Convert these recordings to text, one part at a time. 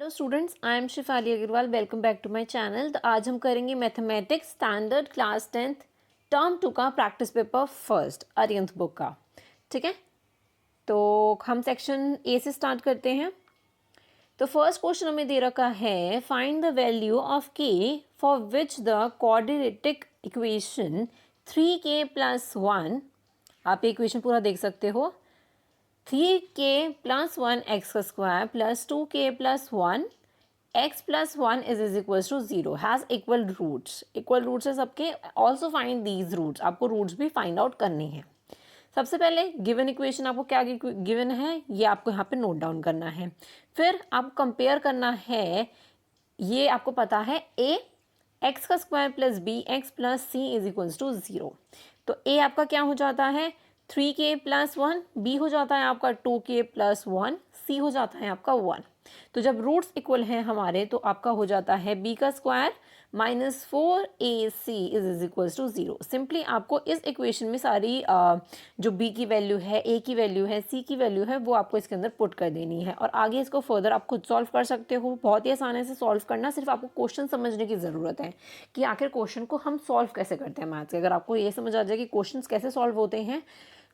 Hello students, I am Shifali Agrawal. Welcome back to my channel. तो आज हम करेंगे mathematics standard class 10th term 2 का practice paper first Arihant book का। ठीक है, तो हम सेक्शन ए से स्टार्ट करते हैं। तो फर्स्ट क्वेश्चन हमें दे रखा है, फाइंड द वैल्यू ऑफ के for which the quadratic equation 3k + 1, आप ये इक्वेशन पूरा देख सकते हो, 3k + 1 x² + 2k + 1 x + 1 is = 0 has equal roots. Equal roots है सबके। ऑल्सो फाइंड दीज रूट्स, आपको रूट्स भी फाइंड आउट करने हैं। सबसे पहले गिवन इक्वेशन आपको क्या गिवन है ये आपको यहाँ पे नोट डाउन करना है। फिर आपको कंपेयर करना है, ये आपको पता है a x² + b x + c = 0। तो a आपका क्या हो जाता है 3k + 1, b हो जाता है आपका 2k + 1, c हो जाता है आपका 1। तो जब रूट्स इक्वल हैं हमारे तो आपका हो जाता है b² - 4ac = 0। सिंपली आपको इस इक्वेशन में सारी जो b की वैल्यू है, a की वैल्यू है, c की वैल्यू है, वो आपको इसके अंदर पुट कर देनी है और आगे इसको फर्दर आप खुद सॉल्व कर सकते हो। बहुत ही आसानी से सॉल्व करना, सिर्फ आपको क्वेश्चन समझने की ज़रूरत है कि आखिर क्वेश्चन को हम सॉल्व कैसे करते हैं मैथ्स के। अगर आपको ये समझ आ जाए कि क्वेश्चन कैसे सॉल्व होते हैं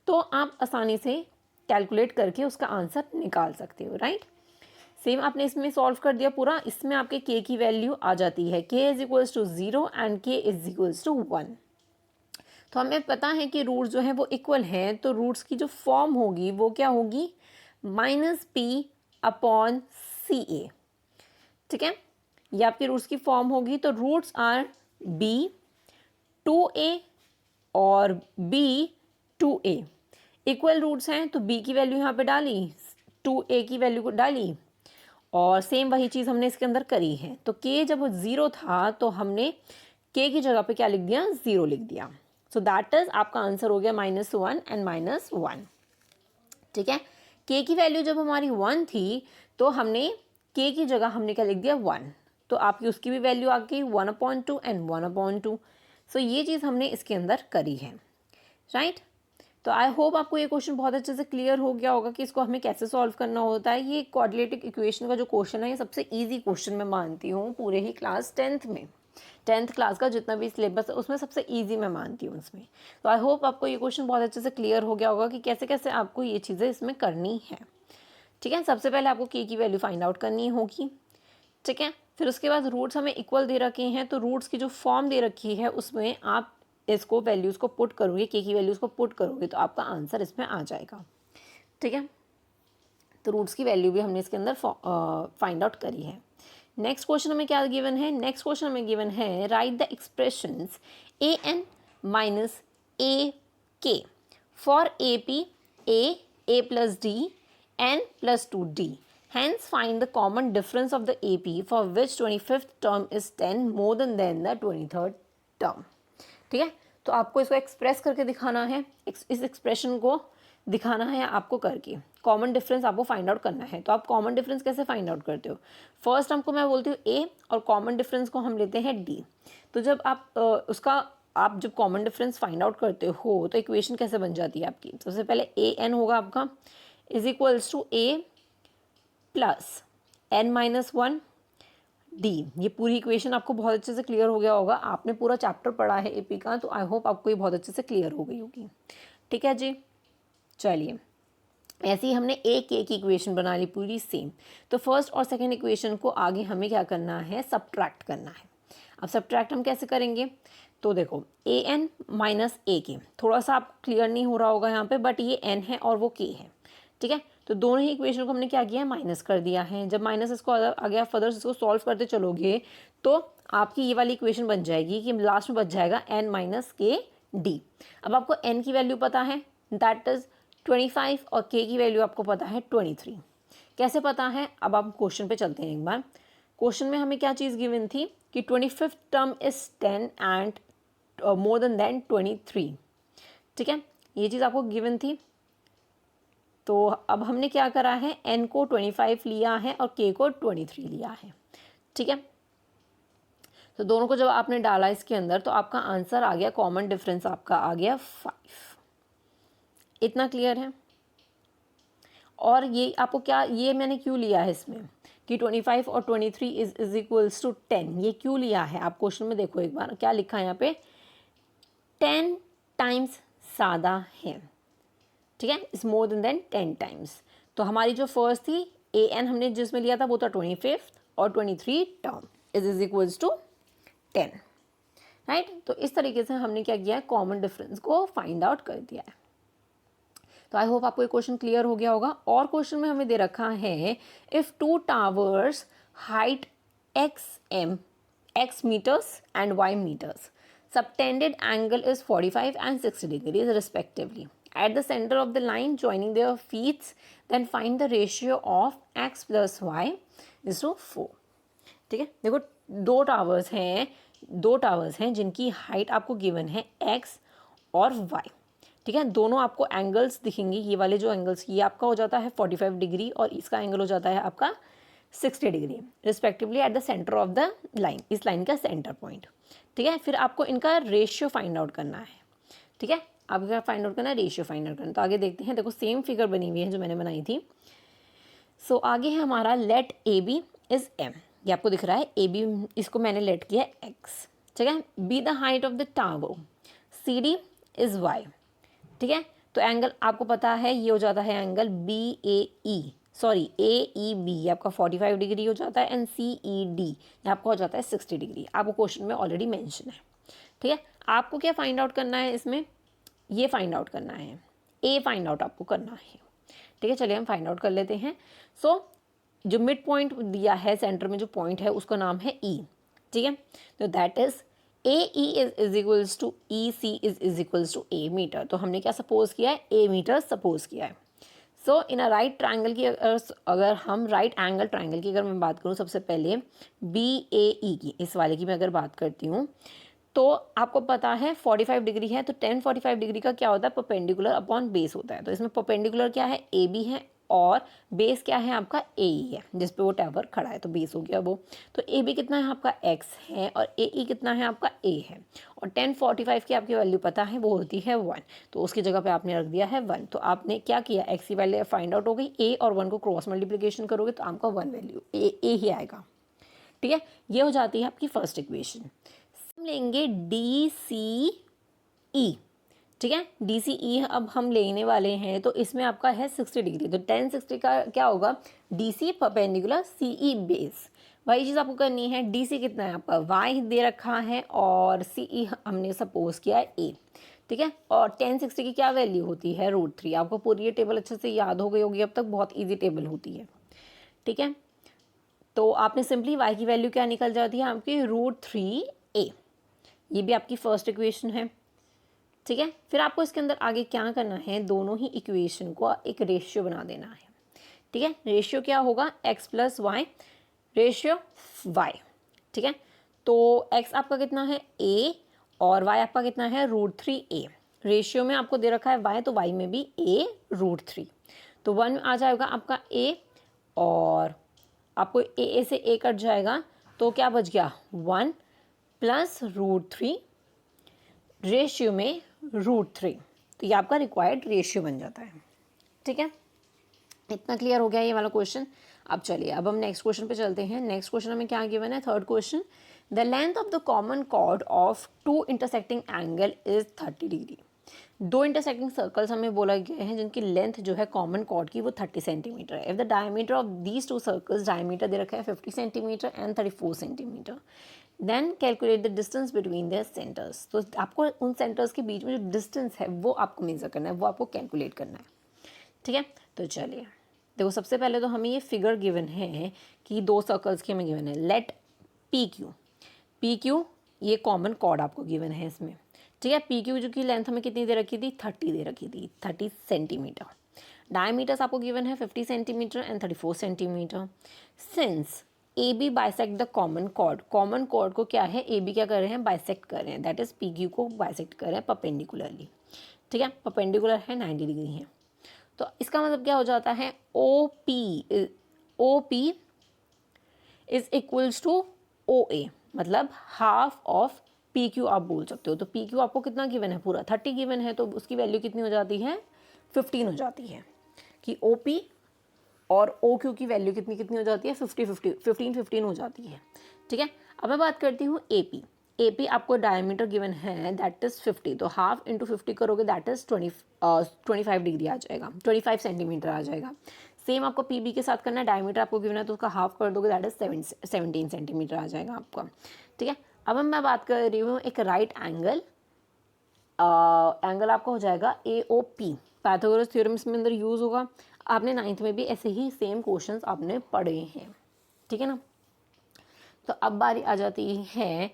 तो आप आसानी से कैलकुलेट करके उसका आंसर निकाल सकते हो। राइट, सेम आपने इसमें सॉल्व कर दिया पूरा। इसमें आपके k की वैल्यू आ जाती है, k = 0 एंड k = 1। तो हमें पता है कि रूट्स जो हैं वो इक्वल हैं, तो रूट्स की जो फॉर्म होगी वो क्या होगी -p/ca। ठीक है, ये आपके रूट्स की फॉर्म होगी। तो रूट्स आर b 2a और b 2a। इक्वल रूट्स हैं तो b की वैल्यू यहाँ पे डाली, 2a की वैल्यू को डाली और सेम वही चीज़ हमने इसके अंदर करी है। तो k जब 0 था तो हमने k की जगह पे क्या लिख दिया, 0 लिख दिया। सो दैट इज आपका आंसर हो गया -1 एंड -1। ठीक है, k की वैल्यू जब हमारी 1 थी तो हमने k की जगह हमने क्या लिख दिया 1, तो आपकी उसकी भी वैल्यू आ गई 1/2 एंड 1/2। सो ये चीज़ हमने इसके अंदर करी है। राइट, तो आई होप आपको ये क्वेश्चन बहुत अच्छे से क्लियर हो गया होगा कि इसको हमें कैसे सॉल्व करना होता है। ये क्वाड्रेटिक इक्वेशन का जो क्वेश्चन है ये सबसे इजी क्वेश्चन मैं मानती हूँ पूरे ही क्लास 10th में। 10th क्लास का जितना भी सिलेबस है उसमें सबसे इजी मैं मानती हूँ इसमें। तो आई होप आपको ये क्वेश्चन बहुत अच्छे से क्लियर हो गया होगा कि कैसे कैसे आपको ये चीज़ें इसमें करनी है। ठीक है, सबसे पहले आपको k की वैल्यू फाइंड आउट करनी होगी। ठीक है, फिर उसके बाद रूट्स हमें इक्वल दे रखे हैं, तो रूट्स की जो फॉर्म दे रखी है उसमें आप इसको वैल्यूज़ को पुट करोगे, k की वैल्यूज़ को पुट करोगे तो आपका आंसर इसमें आ जाएगा। ठीक है, तो रूट्स की वैल्यू भी हमने इसके अंदर फाइंड आउट करी है। नेक्स्ट क्वेश्चन हमें क्या गिवन है, नेक्स्ट क्वेश्चन हमें गिवन है right the expressions an - ak for ap a + d n + 2d, hence find the common difference of the ap for which 25th term is 10 more than the 23rd term। ठीक है, तो आपको इसको express करके दिखाना है, इस एक्सप्रेशन को दिखाना है आपको करके। कॉमन डिफरेंस आपको फाइंड आउट करना है। तो आप कॉमन डिफरेंस कैसे फाइंड आउट करते हो, फर्स्ट हमको मैं बोलती हूँ a और कॉमन डिफरेंस को हम लेते हैं d। तो जब आप आप जब कॉमन डिफरेंस फाइंड आउट करते हो तो इक्वेशन कैसे बन जाती है आपकी, सबसे पहले an होगा आपका = a + n - 1 d। ये पूरी इक्वेशन आपको बहुत अच्छे से क्लियर हो गया होगा, आपने पूरा चैप्टर पढ़ा है एपी का, तो आई होप आपको ये बहुत अच्छे से क्लियर हो गई होगी। ठीक है जी, चलिए ऐसे ही हमने एक की इक्वेशन बना ली पूरी सेम। तो फर्स्ट और सेकंड इक्वेशन को आगे हमें क्या करना है, सब्ट्रैक्ट करना है। अब सब्ट्रैक्ट हम कैसे करेंगे, तो देखो an - ak, थोड़ा सा आप क्लियर नहीं हो रहा होगा यहाँ पे, बट ये n है और वो k है। ठीक है, तो दोनों ही इक्वेशन को हमने क्या किया है, माइनस कर दिया है। जब माइनस इसको आगे आप फर्दर इसको सॉल्व करते चलोगे तो आपकी ये वाली इक्वेशन बन जाएगी कि लास्ट में बच जाएगा n - kd। अब आपको n की वैल्यू पता है, दैट इज 25, और k की वैल्यू आपको पता है 23। कैसे पता है, अब आप क्वेश्चन पे चलते हैं एक बार। क्वेश्चन में हमें क्या चीज़ गिवन थी कि 25th term is 10 and more than 23। ठीक है, ये चीज़ आपको गिवन थी। तो अब हमने क्या करा है, n को 25 लिया है और k को 23 लिया है। ठीक है, तो दोनों को जब आपने डाला इसके अंदर तो आपका आंसर आ गया, कॉमन डिफरेंस आपका आ गया 5। इतना क्लियर है। और ये आपको क्या, ये मैंने क्यों लिया है इसमें कि 25 और 23 इज इक्वल्स टू 10। ये क्यों लिया है आप क्वेश्चन में देखो एक बार क्या लिखा है यहाँ पे, 10 टाइम्स ज़्यादा है, ठीक है, इज मोर देन 10 टाइम्स। तो हमारी जो फर्स्ट थी ए एन हमने जिसमें लिया था वो था 25 और 23 term is equals to 10, right. तो इस तरीके से हमने क्या किया है, कॉमन डिफरेंस को फाइंड आउट कर दिया है। तो आई होप आपको ये क्वेश्चन क्लियर हो गया होगा। और क्वेश्चन में हमें दे रखा है if two towers height x meters and y meters, subtended angle is 45 and 60 degrees respectively at the center of the line joining their feet, then find the ratio of x plus y is to 4। ठीक है, देखो दो towers हैं जिनकी height आपको given है x और y, ठीक है। दोनों आपको एंगल्स दिखेंगे, ये वाले जो एंगल्स, ये आपका हो जाता है 45 डिग्री और इसका एंगल हो जाता है आपका 60 degree respectively at the centre of the line, इस लाइन का सेंटर पॉइंट, ठीक है। फिर आपको इनका रेशियो फाइंड आउट करना है, ठीक है, आपको क्या फाइंड आउट करना है, रेशियो फाइंड आउट करना है। तो आगे देखते हैं, देखो सेम फिगर बनी हुई है जो मैंने बनाई थी। सो आगे है हमारा let a b is m, ये आपको दिख रहा है ए बी, इसको मैंने लेट किया है एक्स, ठीक है। Be the height of the tower, c d is y, ठीक है। तो एंगल आपको पता है ये हो जाता है एंगल बी ए ई, सॉरी ए ई बी आपका 45 डिग्री हो जाता है एंड सी ई डी ये आपका हो जाता है 60 डिग्री, आपको क्वेश्चन में ऑलरेडी मेंशन है, ठीक है। आपको क्या फाइंड आउट करना है इसमें, ये फाइंड आउट करना है, ए फाइंड आउट आपको करना है, ठीक है। चलिए हम फाइंड आउट कर लेते हैं। सो जो मिड पॉइंट दिया है सेंटर में जो पॉइंट है उसका नाम है ई, ठीक है। तो that is a e is equals to e c is equals to a metre. तो हमने क्या सपोज किया है, ए मीटर सपोज किया है। सो इन अ राइट ट्रायंगल की अगर हम राइट एंगल ट्रायंगल की अगर मैं बात करूँ, सबसे पहले बी ए ई की, इस वाले की मैं अगर बात करती हूँ, तो आपको पता है 45 डिग्री है, तो 10 45 डिग्री का क्या होता है, परपेंडिकुलर अपॉन बेस होता है। तो इसमें परपेंडिकुलर क्या है, ए बी है, और बेस क्या है आपका ए ई है, जिस पे वो टावर खड़ा है, तो बेस हो गया वो। तो ए बी कितना है आपका एक्स है और ए ई कितना है आपका ए है, और 10 45 की आपकी वैल्यू पता है वो होती है 1, तो उसकी जगह पे आपने रख दिया है 1। तो आपने क्या किया, एक्स की वैल्यू फाइंड आउट हो गई, ए और 1 को क्रॉस मल्टीप्लिकेशन करोगे तो आपका 1 वैल्यू ए ही आएगा, ठीक है। ये हो जाती है आपकी फर्स्ट इक्वेशन। हम लेंगे डी सी ई, ठीक है, डी सी ई अब हम लेने वाले हैं, तो इसमें आपका है 60 डिग्री, तो 10 60 का क्या होगा, डी सी परपेंडिकुलर सी ई बेस। वही चीज़ आपको करनी है, डी सी कितना है आपका वाई दे रखा है और सी ई हमने सपोज किया है ए, ठीक है। और 10 60 की क्या वैल्यू होती है, √3। आपको पूरी ये टेबल अच्छे से याद हो गई होगी अब तक, बहुत ईजी टेबल होती है, ठीक है। तो आपने सिंपली वाई की वैल्यू क्या निकल जाती है आपकी √3a, ये भी आपकी फर्स्ट इक्वेशन है, ठीक है। फिर आपको इसके अंदर आगे क्या करना है, दोनों ही इक्वेशन को एक रेशियो बना देना है, ठीक है। रेशियो क्या होगा, x plus y ratio y, ठीक है। तो x आपका कितना है a और y आपका कितना है √3a, रेशियो में आपको दे रखा है y, तो y में भी a √3, तो 1 आ जाएगा आपका a, और आपको a से a कट जाएगा, तो क्या बच गया 1 प्लस √3 रेशियो में √3, तो ये आपका रिक्वायर्ड रेशियो बन जाता है, ठीक है। इतना क्लियर हो गया ये वाला क्वेश्चन। अब चलिए अब हम नेक्स्ट क्वेश्चन पे चलते हैं। नेक्स्ट क्वेश्चन हमें क्या गिवन है, third question, the length of the common chord of two intersecting angle is 30 degree. दो इंटरसेक्टिंग सर्कल्स हमें बोला गया है जिनकी लेंथ जो है कॉमन कॉर्ड की वो 30 सेंटीमीटर है। If the diameter of these two circles, diameter दे रखा है 50 centimetre and 34 centimetre, then calculate the distance between their centres. तो आपको उन सेंटर्स के बीच में जो डिस्टेंस है वो आपको मेजर करना है, वो आपको कैलकुलेट करना है, ठीक है। तो चलिए देखो, सबसे पहले तो हमें ये फिगर गिवन है कि दो सर्कल्स की हमें गिवन है, लेट पी क्यू ये कॉमन कॉर्ड आपको गिवन है इसमें, ठीक है। पी क्यू जो की लेंथ हमें कितनी दे रखी थी, 30 दे रखी थी, 30 सेंटीमीटर। डायमीटर्स आपको गिवन है 50 centimetre and 34 centimetre. Since a b bisect the common chord, common chord को क्या है, ए बी क्या कर रहे हैं, बाइसेक्ट कर रहे हैं, दैट इज पी क्यू को बाइसेक्ट कर रहे हैं परपेंडिकुलरली, ठीक है। परपेंडिकुलर है 90 डिग्री है, तो इसका मतलब क्या हो जाता है, O P is equals to O A, मतलब हाफ ऑफ पी क्यू आप बोल सकते हो। तो पी क्यू आपको कितना गिवन है, पूरा 30 गिवन है, तो उसकी वैल्यू कितनी हो जाती है, 15 हो जाती है, कि ओ पी और ओ क्यू की वैल्यू कितनी कितनी हो जाती है 15 हो जाती है। ठीक है, अब मैं बात करती हूँ ए पी आपको डायमीटर गिवन है दैट इज़ 50, तो हाफ इंटू 50 करोगे दैट इज़ 25 डिग्री आ जाएगा, 25 सेंटीमीटर आ जाएगा। सेम आपको पी बी के साथ करना है, डायमीटर आपको गिवन है तो उसका हाफ कर दोगे दैट इज़ 17 सेंटीमीटर आ जाएगा आपका। ठीक है, अब मैं बात कर रही हूँ एक राइट एंगल, एंगल आपका हो जाएगा ए ओ पी। पाइथागोरस थ्योरम इसमें अंदर यूज़ होगा, आपने 9th में भी ऐसे ही सेम क्वेश्चंस आपने पढ़े हैं। ठीक है ना, तो अब बारी आ जाती है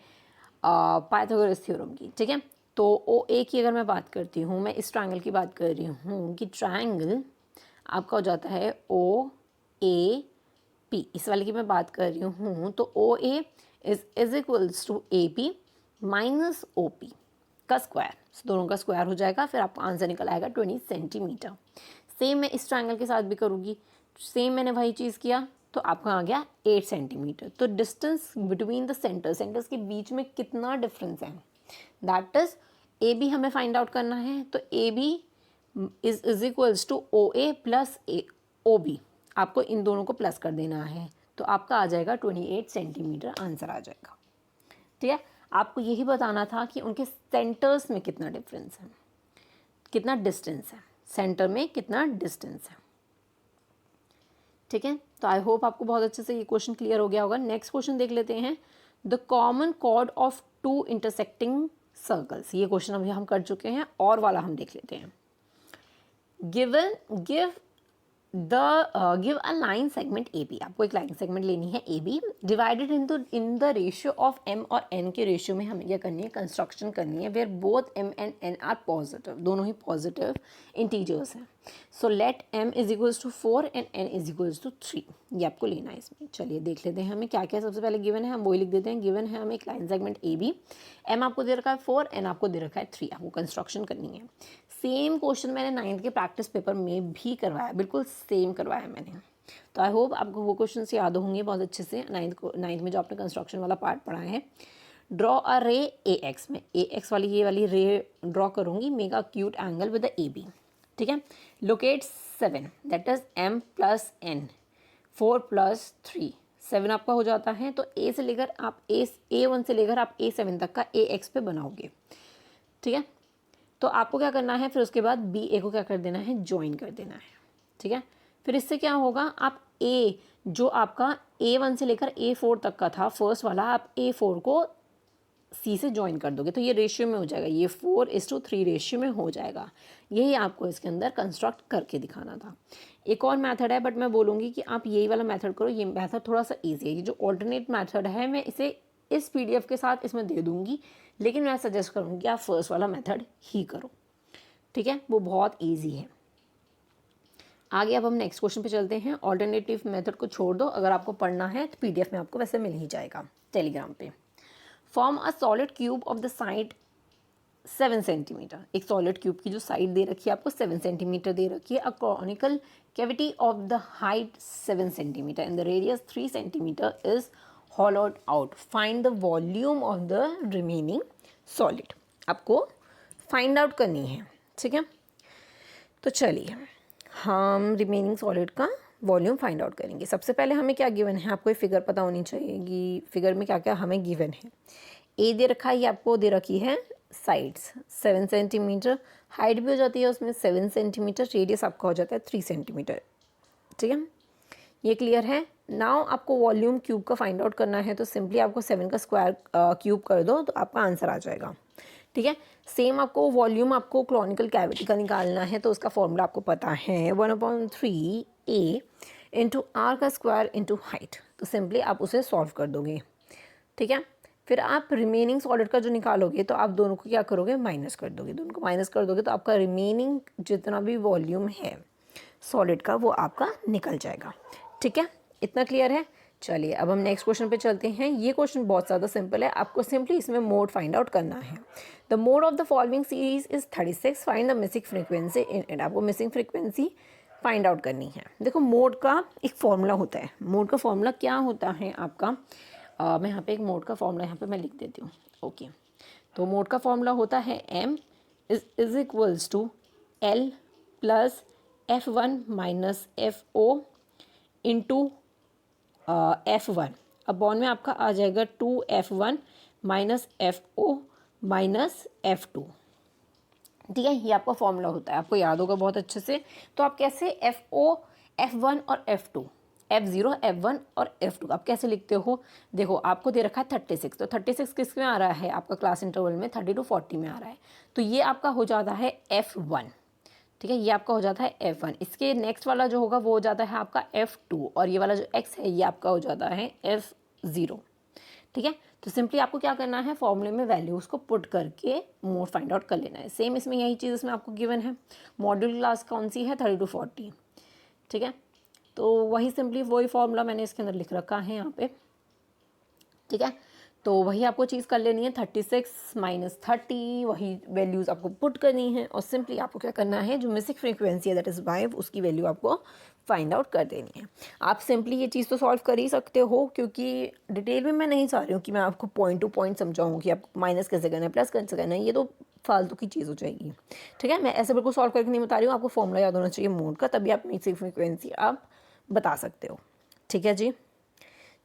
पाइथागोरस थ्योरम की। ठीक है, तो ओ ए की अगर मैं बात करती हूँ, मैं इस ट्रायंगल की बात कर रही हूँ कि ट्रायंगल आपका हो जाता है ओ ए पी। इस वाले की मैं बात कर रही हूँ तो O A is equals to A P minus O P का स्क्वायर, दोनों का स्क्वायर हो जाएगा, फिर आपका आंसर निकल आएगा 20 सेंटीमीटर। सेम मैं इस ट्रायंगल के साथ भी करूँगी, सेम मैंने वही चीज़ किया तो आपका आ गया 8 सेंटीमीटर। तो डिस्टेंस बिटवीन द सेंटर्स के बीच में कितना डिफरेंस है, दैट इज ए बी हमें फाइंड आउट करना है। तो a b is equals to O a plus o b, आपको इन दोनों को प्लस कर देना है, तो आपका आ जाएगा 28 सेंटीमीटर आंसर आ जाएगा। ठीक है, आपको यही बताना था कि उनके सेंटर्स में कितना डिफरेंस है, कितना डिस्टेंस है, सेंटर में कितना डिस्टेंस है। ठीक है, तो आई होप आपको बहुत अच्छे से ये क्वेश्चन क्लियर हो गया होगा। नेक्स्ट क्वेश्चन देख लेते हैं, the common chord of two intersecting circles. ये क्वेश्चन अभी हम कर चुके हैं, और वाला हम देख लेते हैं। Give a line segment A B, आपको एक लाइन सेगमेंट लेनी है A B, divided in the ratio of M और एन के रेशियो में हमें क्या करनी है, कंस्ट्रक्शन करनी है, where both M and N are positive, दोनों ही पॉजिटिव इंटीजर्स हैं। So let M is equals to 4 and N is equals to 3, ये आपको लेना है इसमें। चलिए देख लेते हैं हमें क्या क्या सबसे पहले गिवन है, हम वही लिख देते हैं। गिवन है हमें एक line segment A B, M आपको दे रखा है 4, एन आपको दे रखा है 3, आपको कंस्ट्रक्शन करनी है। सेम क्वेश्चन मैंने 9th के प्रैक्टिस पेपर में भी करवाया, बिल्कुल सेम करवाया मैंने, तो आई होप आपको वो क्वेश्चन याद होंगे बहुत अच्छे से। 9th में जो आपने कंस्ट्रक्शन वाला पार्ट पढ़ा है। ड्रॉ अ रे ए एक्स, में ए एक्स वाली ये वाली रे ड्रॉ करूँगी, make a acute angle with the A B. ठीक है, locate 7 that is M plus N, 4 plus 3 7 आपका हो जाता है। तो ए से लेकर आप A1 से लेकर आप A7 तक का ए एक्स पे बनाओगे। ठीक है, तो आपको क्या करना है, फिर उसके बाद बी ए को क्या कर देना है, ज्वाइन कर देना है। ठीक है, फिर इससे क्या होगा, आप ए जो आपका A1 से लेकर A4 तक का था फर्स्ट वाला, आप A4 को सी से ज्वाइन कर दोगे, तो ये रेशियो में हो जाएगा, ये 4:3 रेशियो में हो जाएगा। यही आपको इसके अंदर कंस्ट्रक्ट करके दिखाना था। एक और मेथड है, बट मैं बोलूँगी कि आप यही वाला मेथड करो, ये मेथड थोड़ा सा ईजी है। ये जो ऑल्टरनेट मेथड है मैं इसे इस PDF के साथ इसमें दे दूँगी, लेकिन मैं सजेस्ट करूँगी कि आप फर्स्ट वाला मेथड ही करो। ठीक है, वो बहुत ईजी है। आगे अब हम नेक्स्ट क्वेश्चन पे चलते हैं। ऑल्टरनेटिव मेथड को छोड़ दो, अगर आपको पढ़ना है तो PDF में आपको वैसे मिल ही जाएगा टेलीग्राम पे। Form a solid cube of the side 7 centimetre, एक सॉलिड क्यूब की जो साइड दे रखी है आपको 7 सेंटीमीटर दे रखी है। A conical cavity of the height 7 centimetre and the radius 3 centimetre is hollowed out. Find the volume of the remaining solid. आपको find out करनी है। ठीक है, तो चलिए हम रिमेनिंग सॉलिड का वॉल्यूम फाइंड आउट करेंगे। सबसे पहले हमें क्या गिवन है, आपको ये फिगर पता होनी चाहिए कि फिगर में क्या क्या हमें गिवन है। ए दे रखा है, ये आपको दे रखी है साइड्स 7 सेंटीमीटर, हाइट भी हो जाती है उसमें 7 सेंटीमीटर, रेडियस आपका हो जाता है 3 सेंटीमीटर। ठीक है, ये क्लियर है। नाउ आपको वॉल्यूम क्यूब का फाइंड आउट करना है, तो सिंपली आपको 7 का स्क्वायर क्यूब कर दो तो आपका आंसर आ जाएगा। ठीक है, सेम आपको वॉल्यूम आपको कॉनिकल कैविटी का निकालना है, तो उसका फॉर्मूला आपको पता है 1/3 A इंटू आर का स्क्वायर इंटू हाइट, तो सिंपली आप उसे सॉल्व कर दोगे। ठीक है, फिर आप रिमेनिंग सॉलिड का जो निकालोगे तो आप दोनों को क्या करोगे, माइनस कर दोगे, दोनों को माइनस कर दोगे तो आपका रिमेनिंग जितना भी वॉल्यूम है सॉलिड का वो आपका निकल जाएगा। ठीक है, इतना क्लियर है। चलिए अब हम नेक्स्ट क्वेश्चन पे चलते हैं। ये क्वेश्चन बहुत ज़्यादा सिंपल है, आपको सिंपली इसमें मोड फाइंड आउट करना है। The mode of the following series is 36, find the missing frequency in it, आपको मिसिंग फ्रीक्वेंसी फाइंड आउट करनी है। देखो मोड का एक फॉर्मूला होता है, मोड का फॉर्मूला क्या होता है आपका, मैं यहाँ पे एक मोड का फॉर्मूला यहाँ पे मैं लिख देती हूँ। ओके, तो मोड का फॉर्मूला होता है M is equals to L plus F1 minus FO into F1 upon में आपका आ जाएगा 2F1 minus FO minus F2। ठीक है, ये आपका फॉर्मूला होता है, आपको याद होगा बहुत अच्छे से। तो आप कैसे F1 और F2, F0 F1 और F2 आप कैसे लिखते हो? देखो आपको दे रखा है 36, तो 36 किस में आ रहा है आपका क्लास इंटरवल में 30 to 40 में आ रहा है, तो ये आपका हो जाता है F1। ठीक है, ये आपका हो जाता है F1। इसके नेक्स्ट वाला जो होगा वो हो जाता है आपका F2 और ये वाला जो X है ये आपका हो जाता है F0। ठीक है, तो सिंपली आपको क्या करना है, फॉर्मूले में वैल्यूज़ को पुट करके मोड फाइंड आउट कर लेना है। सेम इसमें यही चीज़ इसमें आपको गिवन है। मॉड्यूल क्लास कौन सी है? 30 to 40। ठीक है, तो वही सिंपली वही फॉर्मूला मैंने इसके अंदर लिख रखा है यहाँ पे। ठीक है, तो वही आपको चीज़ कर लेनी है, 36 माइनस 30, वही वैल्यूज़ आपको पुट करनी है और सिंपली आपको क्या करना है, जो मिसिंग फ्रीक्वेंसी है दैट इज़ वाइव, उसकी वैल्यू आपको फाइंड आउट कर देनी है। आप सिंपली ये चीज़ तो सॉल्व कर ही सकते हो, क्योंकि डिटेल में मैं नहीं चाह रही हूँ कि मैं आपको पॉइंट टू पॉइंट समझाऊँ कि आप माइनस कैसे करना है, प्लस कैसे करना है, ये तो फालतू की चीज़ हो जाएगी। ठीक है, मैं ऐसे बिल्कुल सॉल्व करके नहीं बता रही हूँ, आपको फॉर्मूला याद होना चाहिए मोड का, तभी आप मिसिंग फ्रीक्वेंसी आप बता सकते हो। ठीक है जी,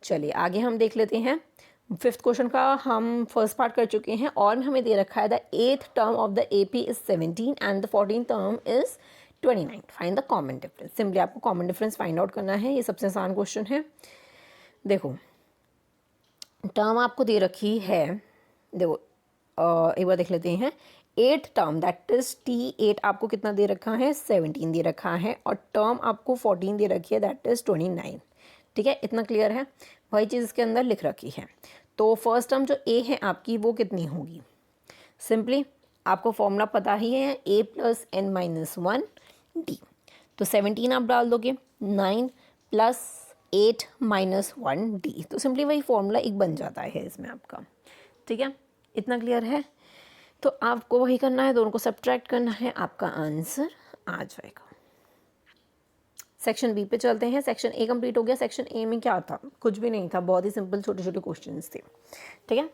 चलिए आगे हम देख लेते हैं। फिफ्थ क्वेश्चन का हम फर्स्ट पार्ट कर चुके हैं और हमें दे रखा है the 8th term of the AP is 17 and the 14th term is 29। Find the common difference. Simply आपको कॉमन डिफरेंस फाइंड आउट करना है, ये सबसे आसान क्वेश्चन है। देखो टर्म आपको दे रखी है, देखो एक बार देख लेते हैं। 8th term that is T8 आपको कितना दे रखा है? 17 दे रखा है और टर्म आपको 14 दे रखी है दैट इज 29। ठीक है, इतना क्लियर है, वही चीज़ इसके अंदर लिख रखी है। तो फर्स्ट टर्म जो A है आपकी वो कितनी होगी? सिंपली आपको फॉर्मूला पता ही है, A plus N minus 1 D। तो 17 आप डाल दोगे, 9 प्लस 8 माइनस 1 D, तो सिंपली वही फॉर्मूला एक बन जाता है इसमें आपका। ठीक है, इतना क्लियर है। तो आपको वही करना है, दोनों को सब्ट्रैक्ट करना है, आपका आंसर आ जाएगा। सेक्शन बी पे चलते हैं। सेक्शन ए कंप्लीट हो गया। सेक्शन ए में क्या था? कुछ भी नहीं था, बहुत ही सिंपल छोटे छोटे क्वेश्चंस थे। ठीक है,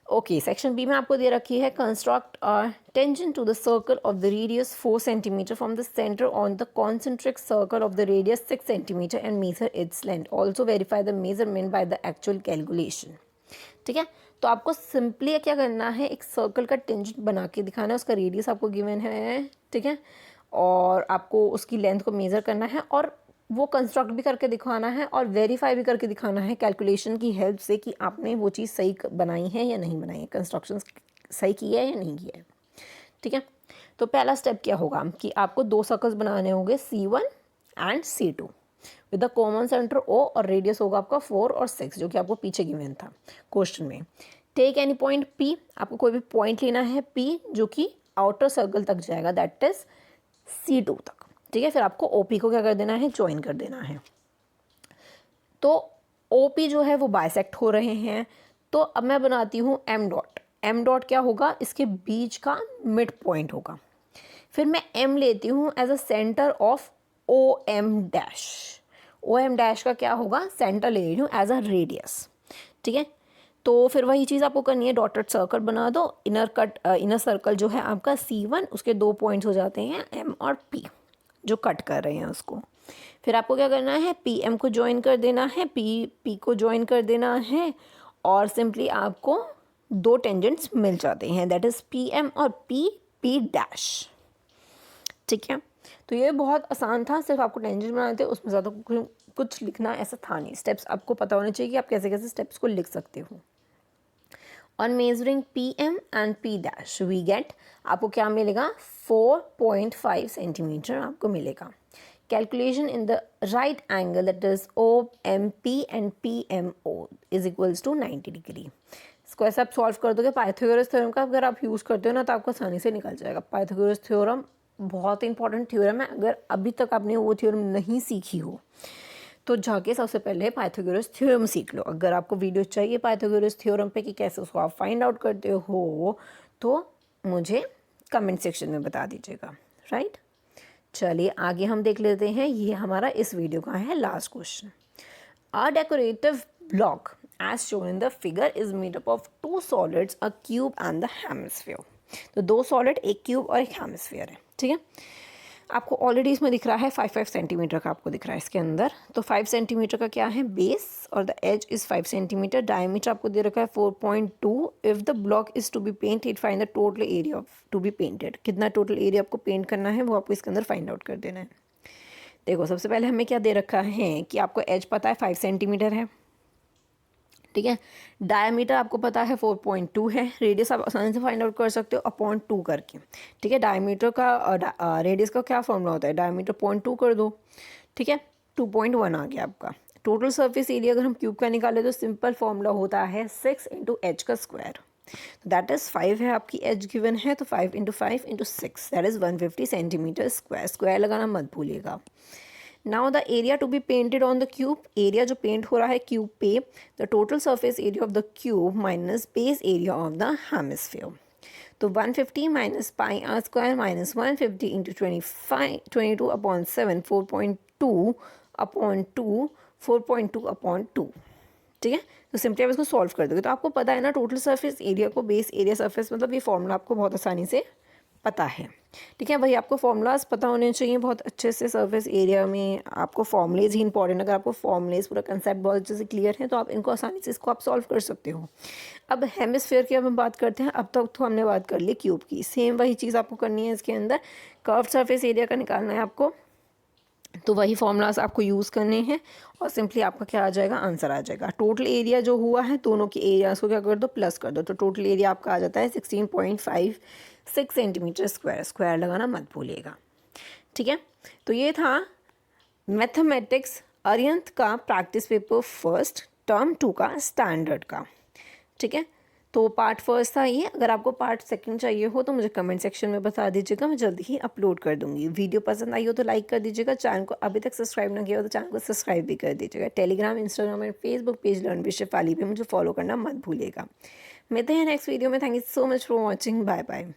ओके। सेक्शन बी में आपको दे रखी है construct a tangent to the circle of the radius 4 centimetre from the centre on the concentric circle of the radius 6 centimetre and measure its length. Also verify the measurement by the actual calculation. ठीक है, तो आपको simply क्या करना है, एक circle का tangent बना के दिखाना है, उसका रेडियस आपको गिवन है। ठीक है, और आपको उसकी लेंथ को मेज़र करना है और वो कंस्ट्रक्ट भी करके दिखाना है और वेरीफाई भी करके दिखाना है कैलकुलेशन की हेल्प से कि आपने वो चीज़ सही बनाई है या नहीं बनाई है, कंस्ट्रक्शन सही किया है या नहीं किया है। ठीक है, तो पहला स्टेप क्या होगा कि आपको दो सर्कल्स बनाने होंगे, C1 and C2 with the common centre O और रेडियस होगा आपका 4 और 6 जो कि आपको पीछे गिवन था क्वेश्चन में। टेक एनी पॉइंट P, आपको कोई भी पॉइंट लेना है P जो कि आउटर सर्कल तक जाएगा दैट इज C2 तक। ठीक है, फिर आपको OP को क्या कर देना है, ज्वाइन कर देना है। तो OP जो है वो बाइसेक्ट हो रहे हैं, तो अब मैं बनाती हूँ M डॉट। M डॉट क्या होगा, इसके बीच का मिड पॉइंट होगा। फिर मैं M लेती हूँ as a centre of OM dash. OM dash का क्या होगा, सेंटर ले रही हूँ एज अ रेडियस। ठीक है, तो फिर वही चीज़ आपको करनी है, डॉटेड सर्कल बना दो। इनर सर्कल जो है आपका C1, उसके दो पॉइंट्स हो जाते हैं M और P जो कट कर रहे हैं उसको। फिर आपको क्या करना है, PM को ज्वाइन कर देना है, P को ज्वाइन कर देना है और सिंपली आपको दो टेंजेंट्स मिल जाते हैं दैट इज़ PM और P डैश। ठीक है, तो ये बहुत आसान था, सिर्फ आपको टेंजेंट बनाने थे, उसमें ज़्यादा कुछ लिखना ऐसा था नहीं। स्टेप्स आपको पता होने चाहिए कि आप कैसे कैसे स्टेप्स को लिख सकते हो। On measuring PM and P dash we get, आपको क्या मिलेगा, 4.5 सेंटीमीटर आपको मिलेगा। Calculation in the right angle that is OMP and PMO is equals to 90 degree. इसको ऐसे आप सॉल्व कर दोगे। पाइथागोरस थ्योरम का अगर आप यूज़ करते हो ना तो आपको आसानी से निकल जाएगा। पाइथागोरस थ्योरम बहुत इंपॉर्टेंट थ्योरम है, अगर अभी तक आपने वो थ्योरम नहीं सीखी हो तो जाके सबसे पहले पाइथागोरस थ्योरम सीख लो। अगर आपको वीडियो चाहिए पाइथागोरस थ्योरम पे कि कैसे उसको आप फाइंड आउट करते हो तो मुझे कमेंट सेक्शन में बता दीजिएगा। राइट, चलिए आगे हम देख लेते हैं। ये हमारा इस वीडियो का है last question. A decorative block as shown in the figure is made up of 2 solids, a cube and the hemisphere. तो 2 सॉलिड, एक क्यूब और एक हेमिस्फीयर है। ठीक है, आपको ऑलरेडी इसमें दिख रहा है 5 सेंटीमीटर का आपको दिख रहा है इसके अंदर। तो 5 सेंटीमीटर का क्या है बेस और the edge is 5 centimetre. Diameter आपको दे रखा है 4.2। If the block is to be painted find the total area of to be painted. कितना टोटल एरिया आपको पेंट करना है वो आपको इसके अंदर फाइंड आउट कर देना है। देखो सबसे पहले हमें क्या दे रखा है कि आपको एज पता है 5 सेंटीमीटर है, ठीक है। डायमीटर आपको पता है 4.2 है। रेडियस आप आसानी से फाइंड आउट कर सकते हो अपॉन 2 करके, ठीक है। डायमीटर का रेडियस का क्या फॉर्मूला होता है, डायमीटर 0.2 कर दो, ठीक है। 2.1 आ गया आपका। टोटल सरफेस एरिया अगर हम क्यूब का निकाले तो सिंपल फॉर्मूला होता है 6 इंटू एच का स्क्वायर। दैट इज़ 5 है आपकी एज गिवन है, तो 5 into 5 into 6 that is 150 centimetre square. Square लगाना मत भूलिएगा। Now the area to be painted on the cube, area जो पेंट हो रहा है क्यूब पे, the total surface area of the cube minus base area of the hemisphere. तो 150 minus pi R square minus 150 into 22 upon 7 4.2 upon 2 4.2 upon 2, ठीक है। तो simply आप इसको सॉल्व कर दोगे तो आपको पता है ना टोटल सरफेस एरिया को बेस एरिया सरफेस, मतलब ये फॉर्मूला आपको बहुत आसानी से पता है, ठीक है। वही आपको फॉर्मूलाज पता होने चाहिए बहुत अच्छे से। सरफेस एरिया में आपको फॉर्मूलेज ही इंपॉर्टेंट, अगर आपको फॉर्मूलेज पूरा कंसेप्ट बहुत अच्छे से क्लियर है तो आप इनको आसानी से इसको आप सॉल्व कर सकते हो। अब हेमिस्फीयर की अब हम बात करते हैं। अब तक तो हमने बात कर ली क्यूब की, सेम वही चीज़ आपको करनी है इसके अंदर। कर्व सरफेस एरिया का निकालना है आपको, तो वही फॉर्मूलाज आपको यूज़ करने हैं और सिंपली आपका क्या आ जाएगा, आंसर आ जाएगा। टोटल एरिया जो हुआ है दोनों के एरियाज़ को क्या कर दो, प्लस कर दो, तो टोटल एरिया आपका आ जाता है 16.56 सेंटीमीटर स्क्वायर। स्क्वायर लगाना मत भूलिएगा, ठीक है। तो ये था मैथमेटिक्स अरिहंत का प्रैक्टिस पेपर फर्स्ट टर्म 2 का स्टैंडर्ड का, ठीक है। तो पार्ट फर्स्ट था ये। अगर आपको पार्ट सेकंड चाहिए हो तो मुझे कमेंट सेक्शन में बता दीजिएगा, मैं जल्दी ही अपलोड कर दूंगी। वीडियो पसंद आई हो तो लाइक कर दीजिएगा, चैनल को अभी तक सब्सक्राइब ना किया हो तो चैनल को सब्सक्राइब भी कर दीजिएगा। Telegram, Instagram and Facebook page learn with Shefali पे मुझे फॉलो करना मत भूलिएगा। मिलते हैं नेक्स्ट वीडियो में। Thank you so much for watching. Bye bye.